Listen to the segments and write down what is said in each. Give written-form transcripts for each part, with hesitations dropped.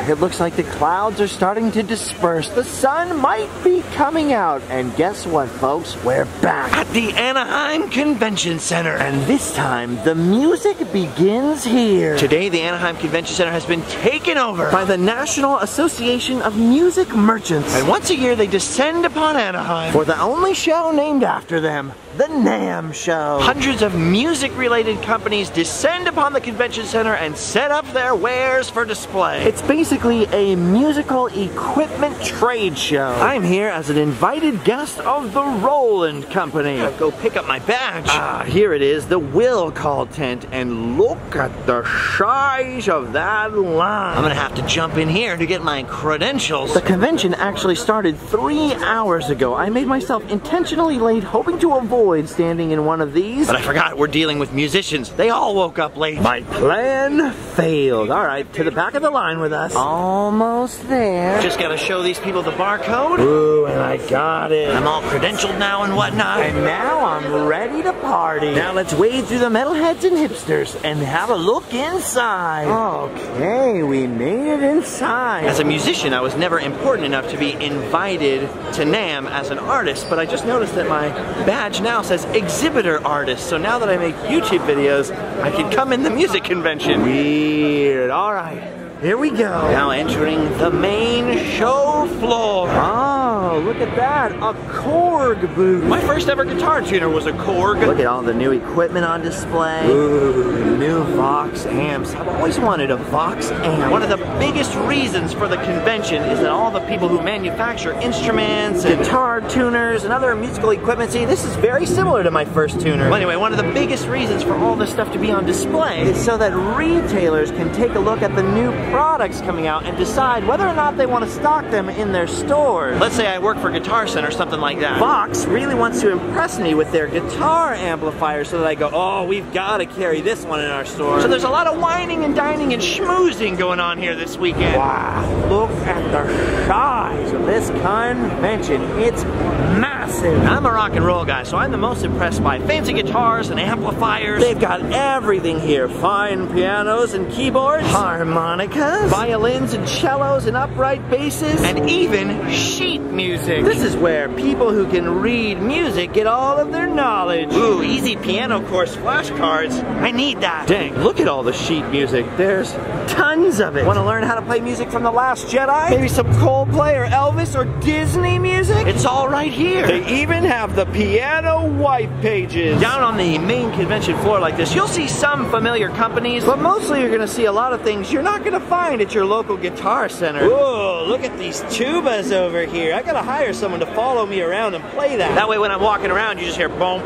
it looks like the clouds are starting to disperse. The sun might be coming out. And guess what, folks? We're back at the Anaheim Convention Center. And this time, the music begins here. Today, the Anaheim Convention Center has been taken over by the National Association of Music Merchants. And once a year, they descend upon Anaheim for the only show named after them, the Namm Show. Hundreds of music-related companies descend upon the convention center and set up their wares for display. It's basically a musical equipment trade show. I'm here as an invited guest of the Roland Company. I'll go pick up my badge. Here it is, the will call tent, and look at the size of that line. I'm gonna have to jump in here to get my credentials. The convention actually started 3 hours ago. I made myself intentionally late, hoping to avoid standing in one of these. But I forgot we're dealing with musicians. They all woke up late. My plan failed. All right, to the back of the line with us. Almost there. Just gotta show these people the barcode. Ooh, and I got it. I'm all credentialed now and whatnot. And now I'm ready to party. Now let's wade through the metalheads and hipsters and have a look inside. Okay, we made it inside. As a musician, I was never important enough to be invited to Namm as an artist, but I just noticed that my badge now says exhibitor artist. So now that I make YouTube videos, I can come in the music convention. Weird. All right. Here we go. Now entering the main show floor. Oh, look at that. A Korg booth. My first ever guitar tuner was a Korg. Look at all the new equipment on display. Ooh, new Vox amps. I've always wanted a Vox amp. One of the biggest reasons for the convention is that all the people who manufacture instruments and guitar tuners and other musical equipment, see, this is very similar to my first tuner. Well, anyway, one of the biggest reasons for all this stuff to be on display is so that retailers can take a look at the new products coming out and decide whether or not they want to stock them in their stores. Let's say I work for Guitar Center or something like that. Vox really wants to impress me with their guitar amplifier so that I go, oh, we've got to carry this one in our store. So there's a lot of whining and dining and schmoozing going on here this weekend. Wow, look at the size of this convention. It's massive. I'm a rock and roll guy, so I'm the most impressed by fancy guitars and amplifiers. They've got everything here. Fine pianos and keyboards, harmonicas, violins and cellos and upright basses, and even sheet music. This is where people who can read music get all of their knowledge. Ooh, easy piano course flashcards. I need that. Dang, look at all the sheet music. There's tons of it. Want to learn how to play music from The Last Jedi? Maybe some Coldplay or Elvis or Disney music? It's all right here. They even have the piano white pages. Down on the main convention floor like this, you'll see some familiar companies, but mostly you're going to see a lot of things you're not going to find at your local Guitar Center. Whoa, look at these tubas over here. I gotta hire someone to follow me around and play that. That way when I'm walking around, you just hear boom,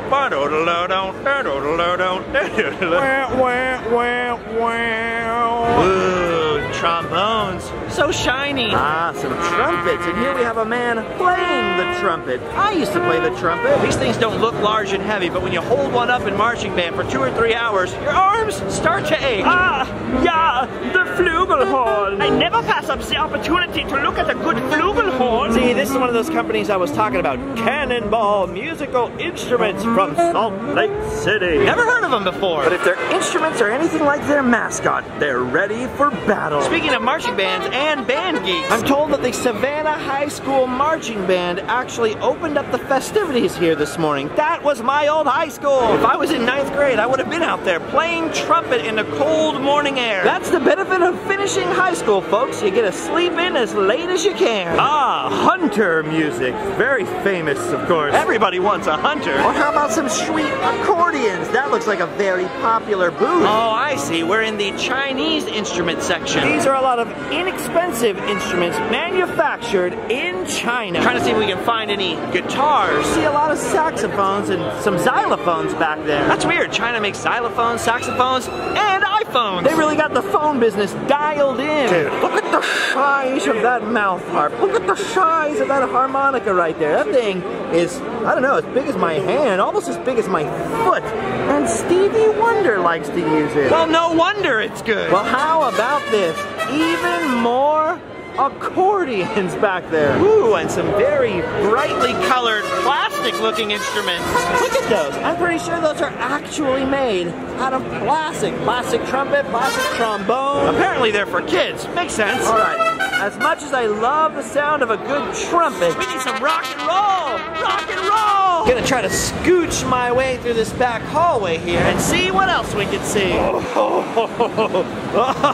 ooh, trombones. So shiny. Ah, some trumpets. And here we have a man playing the trumpet. I used to play the trumpet. These things don't look large and heavy, but when you hold one up in marching band for 2 or 3 hours, your arms start to ache. Ah, yeah, the flugelhorn. I never pass up the opportunity to look at a good flugelhorn. See, this is one of those companies I was talking about. Cannonball Musical Instruments from Salt Lake City. Never heard of them before. But if their instruments are anything like their mascot, they're ready for battle. Speaking of marching bands and band geeks, I'm told that the Savannah High School Marching Band actually opened up the festivities here this morning. That was my old high school. If I was in 9th grade, I would have been out there playing trumpet in the cold morning air. That's the benefit of finishing high school, folks. You get to sleep in as late as you can. Ah, hunter music. Very famous, of course. Everybody wants a hunter. Or how about some sweet accordions? That looks like a very popular booth. Oh, I see. We're in the Chinese instrument section. These are a lot of inexpensive instruments manufactured in China. Trying to see if we can find any guitars. See a lot of saxophones and some xylophones back there. That's weird. China makes xylophones, saxophones, and iPhones. They really got the phone business dialed in. Dude, look at the size of that mouth harp. Look at the size of that harmonica right there. That thing is, I don't know, as big as my hand, almost as big as my foot. And Stevie Wonder likes to use it. Well, no wonder it's good. Well, how about this? Even more accordions back there. Ooh, and some very brightly colored plastic looking instruments. Look at those. I'm pretty sure those are actually made out of plastic. Plastic trumpet, plastic trombone. Apparently they're for kids. Makes sense. All right. as much as I love the sound of a good trumpet, We need some rock and roll! Rock and roll! Gonna try to scooch my way through this back hallway here and see what else we can see.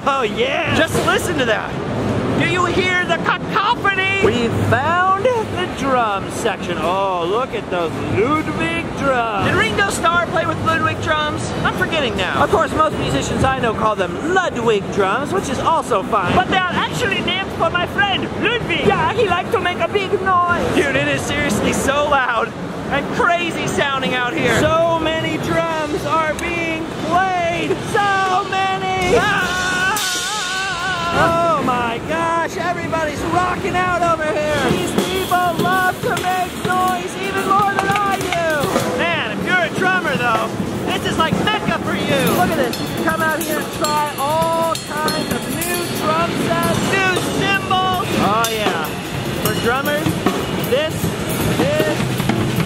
Oh yeah! Just listen to that! Do you hear the cacophony? we found the drum section. Oh, look at those Ludwig drums. Did Ringo Starr play with Ludwig Drums? I'm forgetting now. Of course, most musicians I know call them Ludwig drums, which is also fine. But they are actually named for my friend, Ludwig. Yeah, he likes to make a big noise. Dude, it is seriously so loud and crazy sounding out here. so many drums are being played. So many. Oh my gosh, everybody's rocking out over here. These people love to make noise even more than I do. Man, if you're a drummer though, this is like Mecca for you. Look at this. You can come out here and try all kinds of new drum sets. New cymbals. Oh yeah. For drummers, this is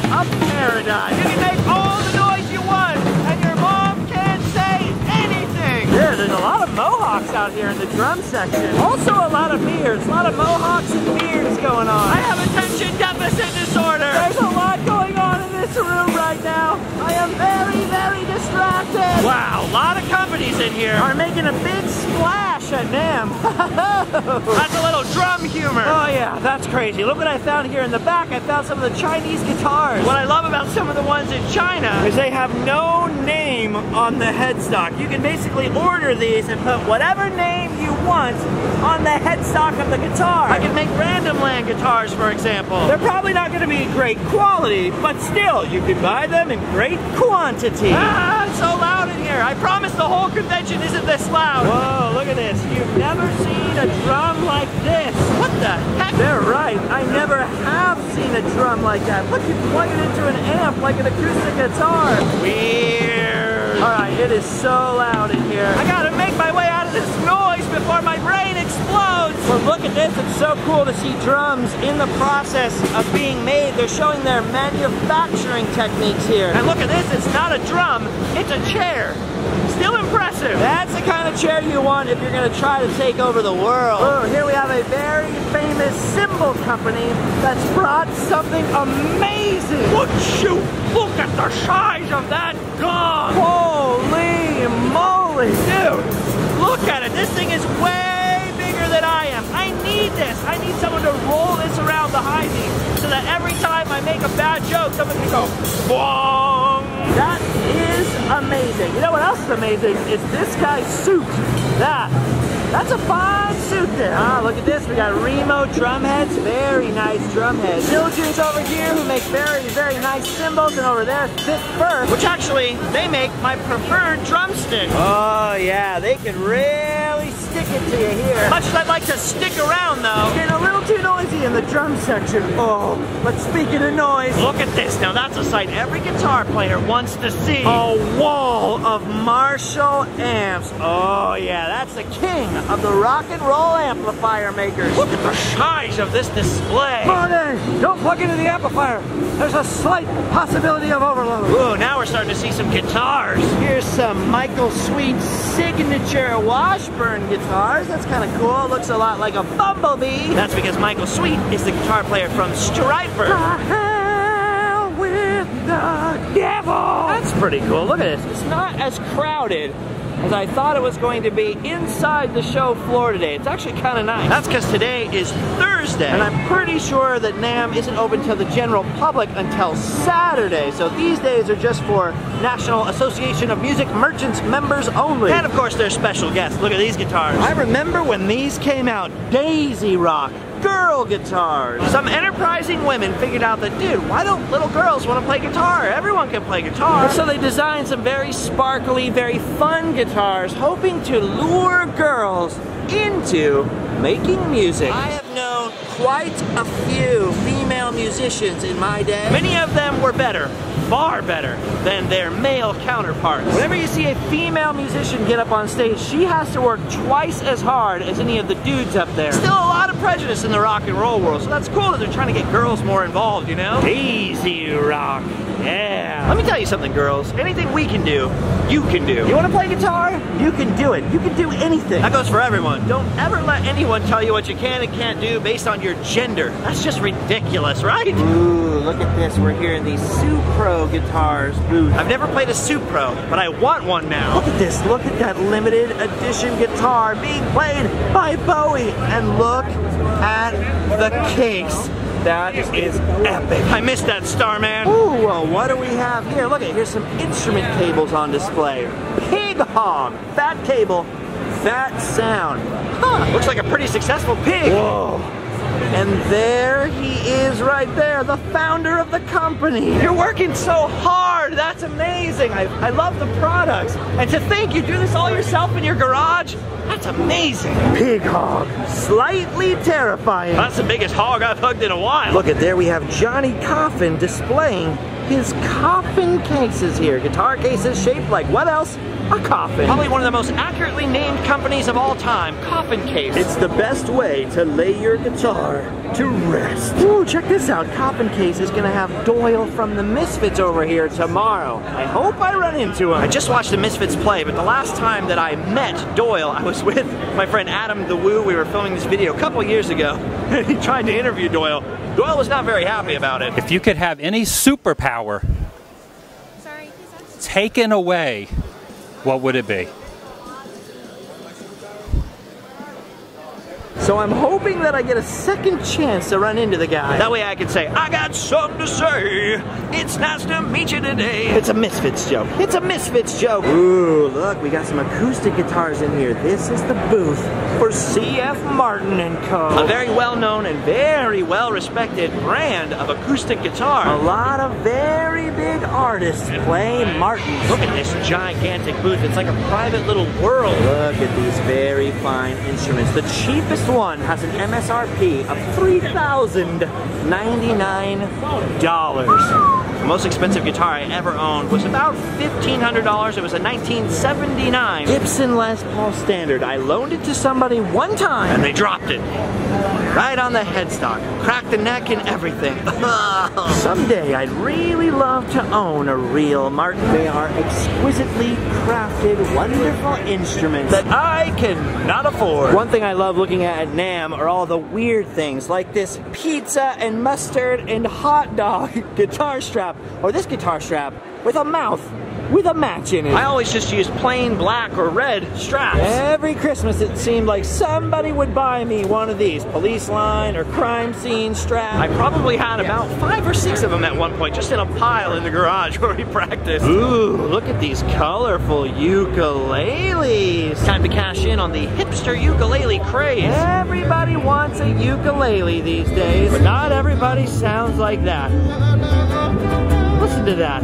a paradise. You can make all the noise you want and your mom can't say anything. Yeah, there's a lot of mohawks out here in the drum section. Also a lot of beards. A lot of mohawks and beards going on. I have attention deficit disorder. There's a lot going on in this room right now. I am very, very distracted. Wow, a lot of companies in here. Are making a big splash at Namm. That's a little drum humor. Oh yeah, that's crazy. Look what I found here in the back. I found some of the Chinese guitars. What I love about some of the ones in China is they have no name on the headstock. You can basically order these and put whatever name you want on the headstock of the guitar. I can make Random Land guitars, for example. They're probably not going to be great quality, but still, you can buy them in great quantity. Ah, it's so loud in here. I promise the whole convention isn't this loud. Whoa, look at this. You've never seen a drum like this. What the heck? They're right. I never have seen a drum like that. Look, you plug it into an amp like an acoustic guitar. Weird. All right, it is so loud in here. I gotta make my way out of this noise before my brain explodes. Well, look at this. It's so cool to see drums in the process of being made. They're showing their manufacturing techniques here. And look at this. It's not a drum. It's a chair. Still impressive. That's the kind of chair you want if you're going to try to take over the world. Oh, here we have a very famous cymbal company that's brought something amazing. Would you look at the size of that gun? Holy moly. Dude, look at it. This thing is way bigger than I am. I need this. I need someone to roll this around behind me so that every time I make a bad joke, someone can go, boom. That is amazing. You know what else is amazing? Is this guy's suit. That's a fine suit there. Ah, look at this. We got Remo drum heads. Very nice drum heads. Diligence over here who make very, very nice cymbals. And over there, Thick Fur. Which actually, they make my preferred drumstick. Oh, yeah. They can really stick it to you here. Much as I'd like to stick around, though. Getting a little too noisy in the drum section. Oh, but speaking of noise. Look at this. Now, that's a sight every guitar player wants to see. A wall of Marshall amps. Oh, yeah. That's the king of the rock and roll amplifier makers. Look at the size of this display. Morning! Don't plug into the amplifier. There's a slight possibility of overload. Ooh, now we're starting to see some guitars. Here's some Michael Sweet signature Washburn guitars. That's kind of cool. Looks a lot like a bumblebee. That's because Michael Sweet is the guitar player from Striper. To hell with the devil. That's pretty cool. Look at this. It's not as crowded as I thought it was going to be inside the show floor today. It's actually kind of nice. That's because today is Thursday. And I'm pretty sure that Namm isn't open to the general public until Saturday. So these days are just for National Association of Music Merchants members only. And of course there's special guests. Look at these guitars. I remember when these came out, Daisy Rock. Girl guitars. Some enterprising women figured out that, dude, why don't little girls want to play guitar? Everyone can play guitar. So they designed some very sparkly, very fun guitars, hoping to lure girls into making music. I have known quite a few female musicians in my day. Many of them were better, far better, than their male counterparts. Whenever you see a female musician get up on stage, she has to work twice as hard as any of the dudes up there. Still a lot of prejudice in the rock and roll world, so that's cool that they're trying to get girls more involved, you know? Daisy Rock. Yeah. Let me tell you something, girls. Anything we can do, you can do. You want to play guitar? You can do it. You can do anything. That goes for everyone. Don't ever let anyone tell you what you can and can't do based on your gender. That's just ridiculous, right? Ooh, look at this. We're here in the Supro Guitars booth. I've never played a Supro, but I want one now. Look at this. Look at that limited edition guitar being played by Bowie. And look at the case. That is epic. I missed that, Starman. Ooh, well, what do we have here? Look at, here's some instrument cables on display. Pig hog, fat cable, fat sound. Huh, looks like a pretty successful pig. Whoa. And there he is right there, the founder of the company. You're working so hard. That's amazing. I love the products. And to think you do this all yourself in your garage, that's amazing. Pig hog, slightly terrifying. That's the biggest hog I've hugged in a while. Look at there, we have Johnny Coffin displaying his coffin cases here. Guitar cases shaped like what else? A coffin. Probably one of the most accurately named companies of all time, Coffin Case. It's the best way to lay your guitar to rest. Ooh, check this out. Coffin Case is gonna have Doyle from the Misfits over here tomorrow. I hope I run into him. I just watched the Misfits play, but the last time that I met Doyle, I was with my friend Adam the Woo. We were filming this video a couple years ago, and he tried to interview Doyle. Doyle was not very happy about it. If you could have any superpower taken away, what would it be? So I'm hoping that I get a second chance to run into the guy. That way I can say, I got something to say. It's nice to meet you today. It's a Misfits joke. It's a Misfits joke. Ooh, look, we got some acoustic guitars in here. This is the booth for C.F. Martin & Co. A very well-known and very well-respected brand of acoustic guitar. A lot of very big artists play Martins. Look at this gigantic booth. It's like a private little world. Look at these very fine instruments. The cheapest one has an MSRP of $3,099. The most expensive guitar I ever owned was about $1,500. It was a 1979 Gibson Les Paul Standard. I loaned it to somebody one time and they dropped it right on the headstock, cracked the neck and everything. Someday I'd really love to own a real Martin. They are exquisitely crafted, wonderful instruments that I cannot afford. One thing I love looking at Namm are all the weird things, like this pizza and mustard and hot dog guitar strap, or this guitar strap with a mouth with a match in it. I always just use plain black or red straps. Every Christmas it seemed like somebody would buy me one of these police line or crime scene straps. I probably had about 5 or 6 of them at one point, just in a pile in the garage where we practiced. Ooh, look at these colorful ukuleles. Time to cash in on the hipster ukulele craze. Everybody wants a ukulele these days, but not everybody sounds like that. Listen to that.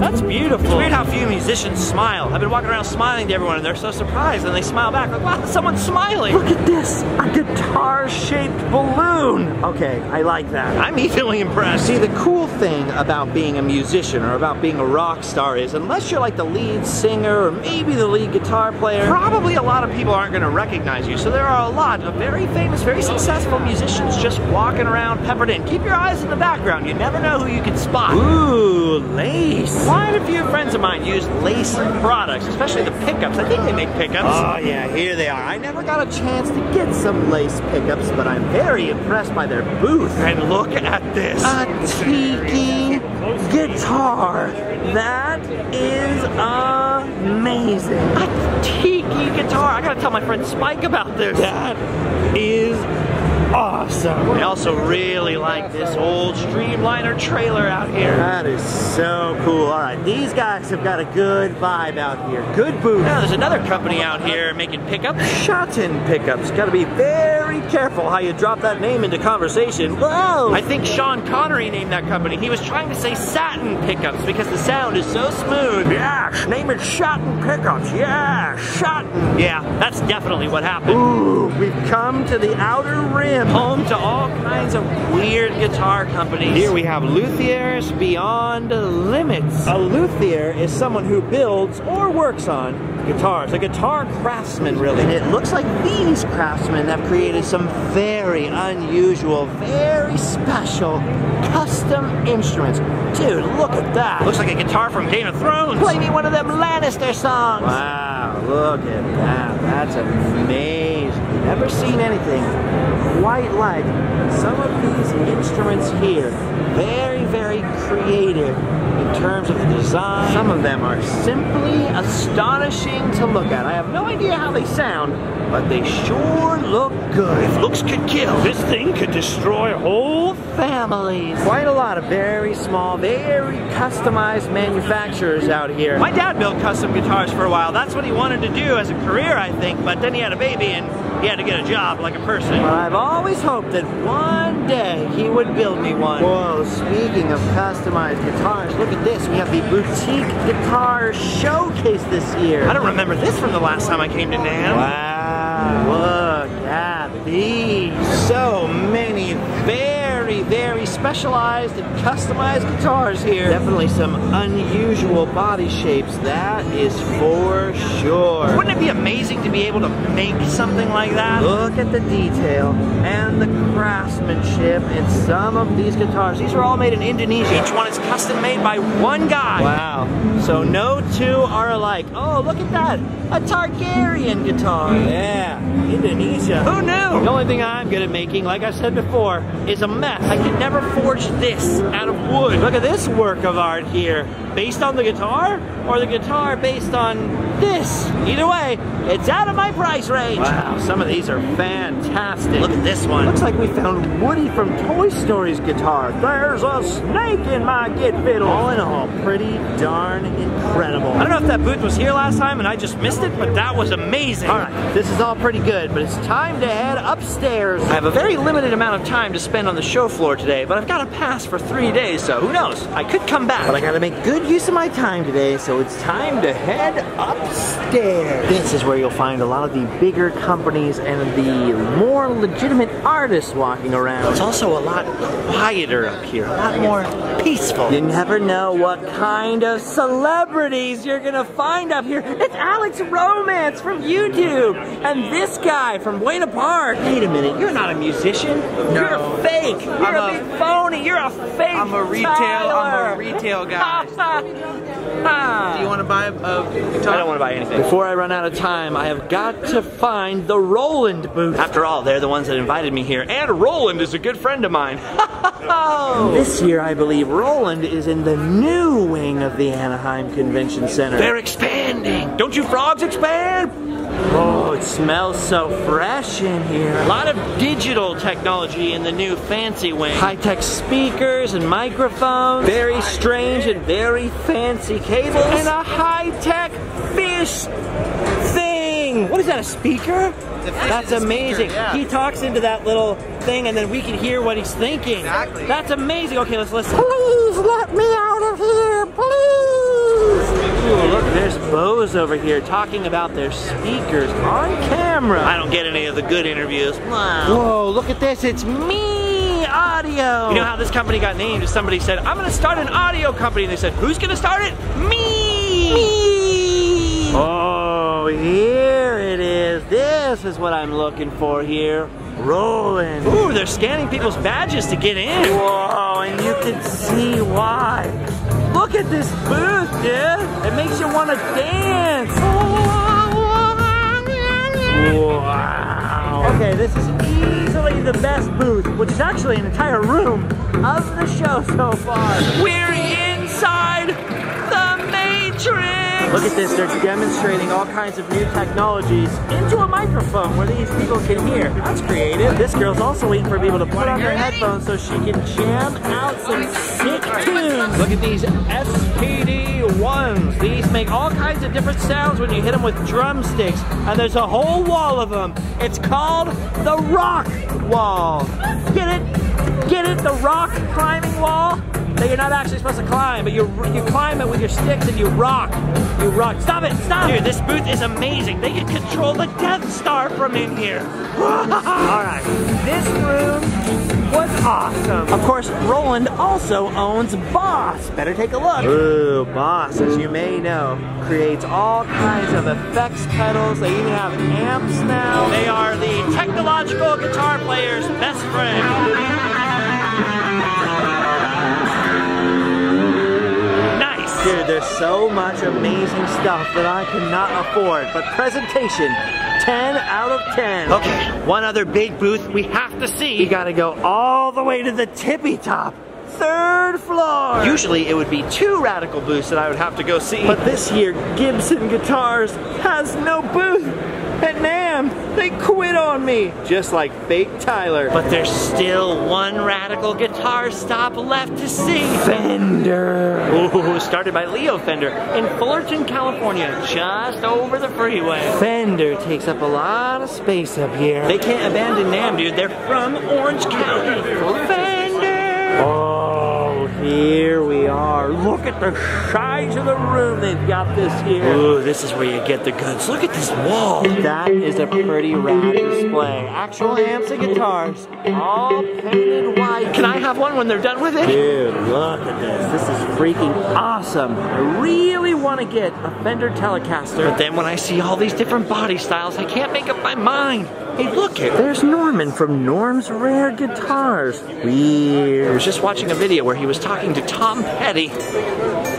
That's beautiful. It's weird how few musicians smile. I've been walking around smiling to everyone and they're so surprised and they smile back like, wow, someone's smiling. Look at this, a guitar-shaped balloon. Okay, I like that. I'm easily impressed. See, the cool thing about being a musician or about being a rock star is unless you're like the lead singer or maybe the lead guitar player, probably a lot of people aren't going to recognize you. So there are a lot of very famous, very successful musicians just walking around peppered in. Keep your eyes in the background. You never know who you can spot. Ooh, lace. Quite a few friends of mine use lace products, especially the pickups. I think they make pickups. Oh yeah, here they are. I never got a chance to get some lace pickups, but I'm very impressed by their booth. And look at this. A tiki guitar. That is amazing. A tiki guitar. I gotta tell my friend Spike about this. That is awesome. I also really like this old Streamliner trailer out here. That is so cool. All right, these guys have got a good vibe out here. Good booth. Now, there's another company out here making pickups. Shotton Pickups. Got to be very careful how you drop that name into conversation. Whoa! I think Sean Connery named that company. He was trying to say satin pickups because the sound is so smooth. Yes, name it Shotton Pickups. Yeah, Shotton. Yeah, that's definitely what happened. Ooh, we've come to the outer rim. Home to all kinds of weird guitar companies. Here we have luthiers beyond limits. A luthier is someone who builds or works on guitars, a guitar craftsman really. And it looks like these craftsmen have created some very unusual, very special custom instruments. Dude, look at that. Looks like a guitar from Game of Thrones. Play me one of them Lannister songs. Wow, look at that. That's amazing. Never seen anything quite like some of these instruments here. Very, very creative in terms of the design. Some of them are simply astonishing to look at. I have no idea how they sound, but they sure look good. If looks could kill, this thing could destroy whole families. Quite a lot of very small, very customized manufacturers out here. My dad built custom guitars for a while. That's what he wanted to do as a career, I think, but then he had a baby and he had to get a job like a person. But I've always hoped that one day he would build me one. Whoa, speaking of customized guitars, look at this. We have the Boutique Guitar Showcase this year. I don't remember this from the last time I came to Namm. Wow, look at these. So many very, very specialized and customized guitars here. Definitely some unusual body shapes, that is for sure. Wouldn't it be amazing to be able to make something like that? Look at the detail and the craftsmanship in some of these guitars. These are all made in Indonesia. Each one is custom made by one guy. Wow, so no two are alike. Oh, look at that, a Targaryen guitar. Yeah, Indonesia. Who knew? The only thing I'm good at making, like I've said before, is a mess. I could never forge this out of wood. Look at this work of art here. Based on the guitar, or the guitar based on this? Either way, it's out of my price range. Wow, some of these are fantastic. Look at this one. Looks like we found Woody from Toy Story's guitar. There's a snake in my git fiddle. All in all, pretty darn incredible. I don't know if that booth was here last time and I just missed it, but that was amazing. All right, this is all pretty good, but it's time to head upstairs. I have a very limited amount of time to spend on the show floor today, but I've got a pass for 3 days, so who knows? I could come back. But I gotta make good use of my time today, so it's time to head upstairs. This is where you'll find a lot of the bigger companies and the more legitimate artists walking around. It's also a lot quieter up here, a lot more peaceful. You never know what kind of celebrities you're gonna find up here. It's Alex Romance from YouTube, and this guy from Buena Park. Wait a minute, you're not a musician. No. You're fake. You're a big phony. You're a fake. I'm a retail guy. Do you want to buy a guitar? I don't want to buy anything. Before I run out of time, I have got to find the Roland booth. After all, they're the ones that invited me here, and Roland is a good friend of mine. This year, I believe Roland is in the new wing of the Anaheim Convention Center. They're expanding. Don't you frogs expand? Oh, it smells so fresh in here. A lot of digital technology in the new fancy wing. High-tech speakers and microphones. Very strange and very fancy cables. And a high-tech fish thing. What is that, a speaker? That's amazing. Speaker, yeah. He talks into that little thing and then we can hear what he's thinking. Exactly. That's amazing. Okay, let's listen. Please let me out of here, please. Ooh, look, there's Bose over here talking about their speakers on camera. I don't get any of the good interviews. Wow. Whoa, look at this. It's Me Audio. You know how this company got named? Somebody said, I'm going to start an audio company. And they said, who's going to start it? Me! Oh, here it is. This is what I'm looking for here. Roland. Ooh, they're scanning people's badges to get in. Whoa, and you can see why. Look at this booth, dude. It makes you want to dance. Wow. Okay, this is easily the best booth, which is actually an entire room of the show so far. We're inside the Matrix. Look at this, they're demonstrating all kinds of new technologies into a microphone where these people can hear. That's creative. This girl's also waiting for people to put on their headphones so she can jam out some sick tunes. Look at these SPD-1s. These make all kinds of different sounds when you hit them with drumsticks, and there's a whole wall of them. It's called the rock wall. Get it? Get it? The rock climbing wall? That you're not actually supposed to climb, but you climb it with your sticks and you rock. You rock. Stop it! Stop! Dude, this booth is amazing. They can control the Death Star from in here. Alright, this room was awesome. Of course, Roland also owns Boss. Better take a look. Ooh, Boss, as you may know, creates all kinds of effects pedals. They even have amps now. They are the technological guitar player's best friend. Nice! Dude, there's so much amazing stuff that I cannot afford, but presentation, 10 out of 10. Okay, one other big booth we have to see. You gotta go all the way to the tippy top. 3rd floor. Usually it would be 2 radical booths that I would have to go see. But this year, Gibson Guitars has no booth at Namm. They quit on me, just like fake Tyler. But there's still one radical guitar stop left to see. Fender. Ooh, started by Leo Fender in Fullerton, California, just over the freeway. Fender takes up a lot of space up here. They can't abandon Namm, dude. They're from Orange County. Fender! Oh, here we are. Look at the size of the room they've got this year. Ooh, this is where you get the goods. Look at this wall. That is a pretty rad display. Actual amps and guitars, all painted white. Can I have one when they're done with it? Dude, look at this. This is freaking awesome. I really want to get a Fender Telecaster. But then when I see all these different body styles, I can't make up my mind. Hey, look here. There's Norman from Norm's Rare Guitars. Weird. I was just watching a video where he was talking to Tom Petty.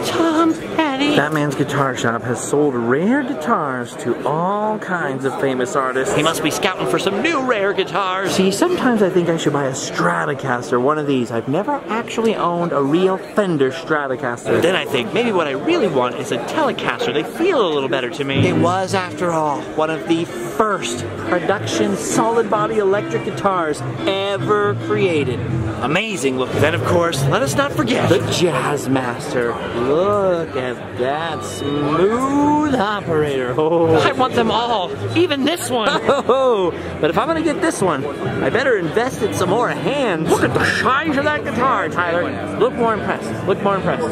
Tom Petty. That man's guitar shop has sold rare guitars to all kinds of famous artists. He must be scouting for some new rare guitars. See, sometimes I think I should buy a Stratocaster, one of these. I've never actually owned a real Fender Stratocaster. Then I think maybe what I really want is a Telecaster. They feel a little better to me. It was, after all, one of the first production solid body electric guitars ever created. Amazing looking. Then of course, let us not forget the Jazzmaster. Look at that smooth operator. Oh. I want them all, even this one. Oh, but if I'm gonna get this one, I better invest in some more hands. Look at the size of that guitar, Tyler. Look more impressed. Look more impressed.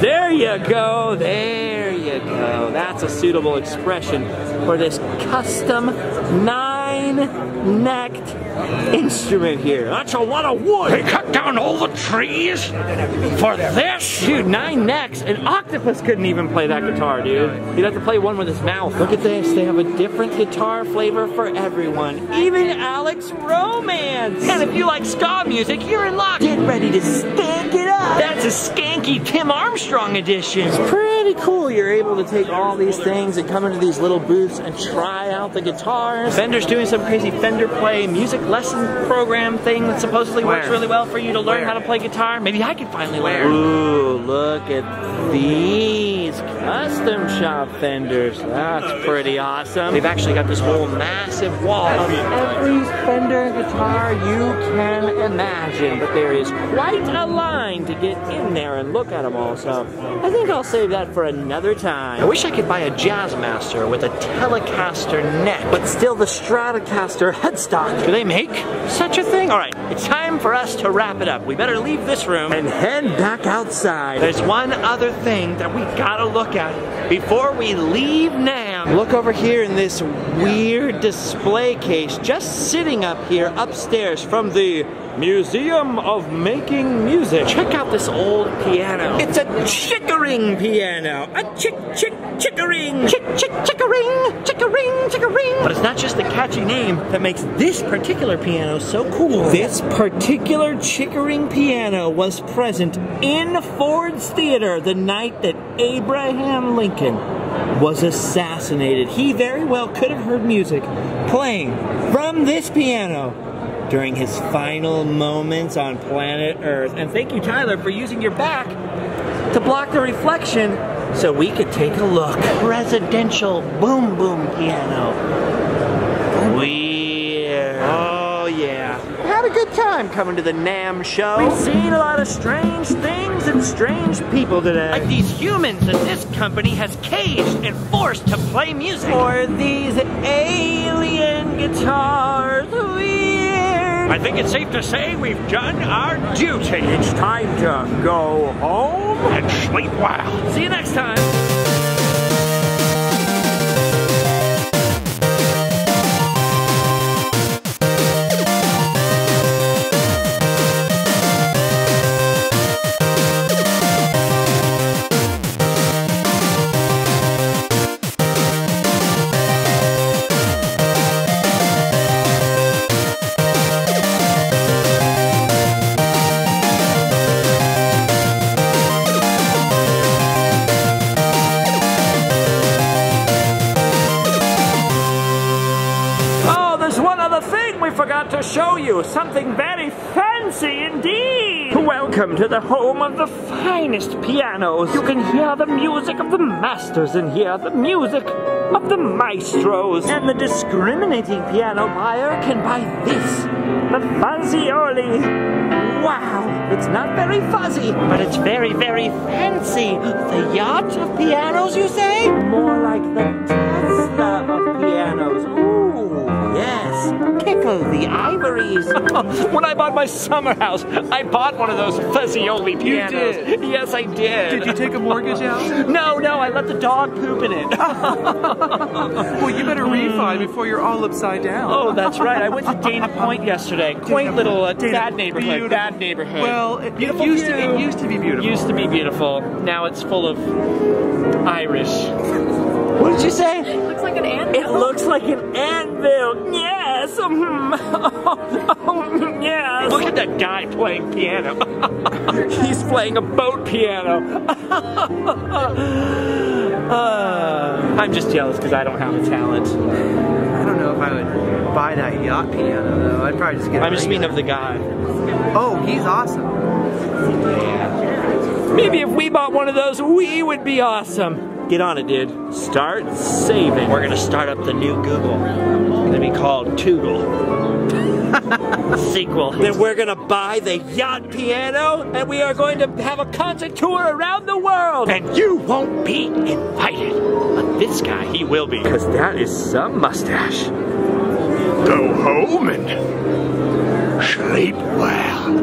There you go. There you go. That's a suitable expression for this custom 9-necked instrument here. That's a lot of wood. They cut down all the trees for this? Dude, 9 necks. An octopus couldn't even play that guitar, dude. He'd have to play one with his mouth. Look at this. They have a different guitar flavor for everyone. Even Alex Romance. And if you like ska music, you're in luck. Get ready to stank it up. That's a skanky Tim Armstrong edition. It's pretty cool. You're able to take all these things and come into these little booths and try out the guitars. Fender's doing some crazy Fender Play music lesson program thing that supposedly works really well for you to learn how to play guitar. Maybe I could finally learn. Ooh, look at these custom shop Fenders. That's pretty awesome. They've actually got this whole massive wall of every Fender guitar you can imagine, but there is quite a line to get in there and look at them all, so I think I'll save that for another time. I wish I could buy a Jazzmaster with a Telecaster neck, but still the Stratocaster headstock. Do they make such a thing? All right, it's time for us to wrap it up. We better leave this room and head back outside. There's one other thing that we gotta look at before we leave Namm. Look over here in this weird display case just sitting up here upstairs from the Museum of Making Music. Check out this old piano. It's a chickering piano. A chickering. Chickering. But it's not just the catchy name that makes this particular piano so cool. This particular chickering piano was present in Ford's Theater the night that Abraham Lincoln was assassinated. He very well could have heard music playing from this piano during his final moments on planet Earth. And thank you, Tyler, for using your back to block the reflection so we could take a look. Presidential boom boom piano. Weird. Oh yeah. I had a good time coming to the Namm show. We've seen a lot of strange things and strange people today. Like these humans that this company has caged and forced to play music. Or these alien guitars. I think it's safe to say we've done our duty. It's time to go home and sleep well. See you next time. thing we forgot to show you. Something very fancy indeed. Welcome to the home of the finest pianos. You can hear the music of the masters in here, the music of the maestros. And the discriminating piano buyer can buy this, the Fuzzioli. Wow, it's not very fuzzy, but it's very, very fancy. The yacht of pianos, you say? More like the Tesla of pianos. Ooh, yes. Tickle the ivories. When I bought my summer house, I bought one of those Fuzzioli pianos. You did? Yes, I did. Did you take a mortgage out? No, I let the dog poop in it. Well, you better refi before you're all upside down. Oh, that's right. I went to Dana Point yesterday. Quaint little bad neighborhood. Beautiful. Bad neighborhood. Well, it used to be beautiful. Used to be beautiful. Now it's full of Irish. What did you say? It looks like an anvil. It looks like an anvil. Yes. Yes. Look at that guy playing piano. He's playing a boat piano. I'm just jealous because I don't have a talent. I don't know if I would buy that yacht piano though. I'd probably just get. I just mean of the guy. Oh, he's awesome. Maybe if we bought one of those, we would be awesome. Get on it, dude. Start saving. We're gonna start up the new Google. It's gonna be called Toogle. Sequel. Then we're gonna buy the yacht piano, and we are going to have a concert tour around the world. And you won't be invited. But this guy, he will be. Because that is some mustache. Go home and sleep well.